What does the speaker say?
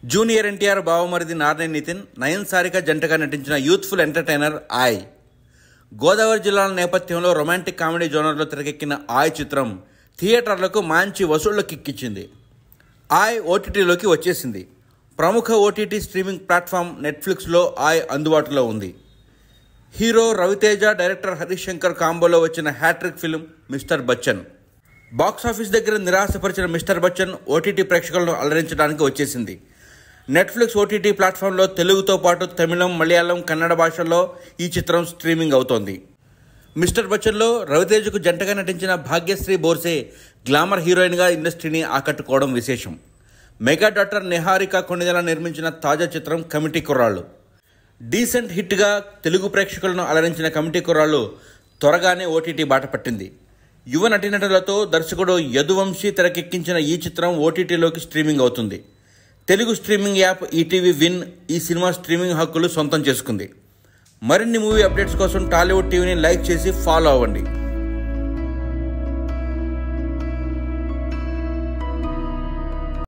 Junior NTR బావమరిది నార్నే నితిన్, నయన్ సారిక జంటగా నటించిన యూత్ఫుల్ ఎంటర్టైనర్ ఆయ్. గోదావరి జిల్లాల నేపథ్యంలో రొమాంటిక్ కామెడీ జోనర్లో తెరకెక్కిన ఆయ్ చిత్రం థియేటర్లకు మంచి వసూళ్ల కిక్కిచ్చింది. ఆయ్ ఓటీటీలోకి వచ్చేసింది. ప్రముఖ ఓటీటీ స్ట్రీమింగ్ ప్లాట్ఫామ్ నెట్ఫ్లిక్స్లో ఆయ్ అందుబాటులో ఉంది. హీరో రవితేజ, డైరెక్టర్ హరీష్ శంకర్ కాంబోలో వచ్చిన hat-trick film mister Bachchan. Box office దగ్గర నిరాశపరిచిన మిస్టర్ బచ్చన్ ఓటీటీ ప్రేక్షకులను అలరించడానికి వచ్చేసింది. నెట్ఫ్లిక్స్ ఓటీటీ ప్లాట్ఫామ్లో తెలుగుతో పాటు తమిళం, మలయాళం, కన్నడ భాషల్లో ఈ చిత్రం స్ట్రీమింగ్ అవుతోంది. మిస్టర్ బచ్చన్లో రవితేజకు జంటగా నటించిన భాగ్యశ్రీ బోర్సే గ్లామర్ హీరోయిన్గా ఇండస్ట్రీని ఆకట్టుకోవడం విశేషం. మెగా డాక్టర్ నిహారిక కొణిదెల నిర్మించిన తాజా చిత్రం కమిటీ కుర్రాళ్ళు. డీసెంట్ హిట్గా తెలుగు ప్రేక్షకులను అలరించిన కమిటీ కుర్రాళ్ళు త్వరగానే ఓటీటీ బాట పట్టింది. యువ నటీనటులతో దర్శకుడు యదువంశీ తెరకెక్కించిన ఈ చిత్రం ఓటీటీలోకి స్ట్రీమింగ్ అవుతుంది. Telugu streaming app ETV win ఈ సినిమా స్ట్రీమింగ్ హక్కులు సొంతం చేసుకుంది. మరిన్ని మూవీ అప్డేట్స్ కోసం టాలీవుడ్ టీవీని లైక్ చేసి ఫాలో అవ్వండి.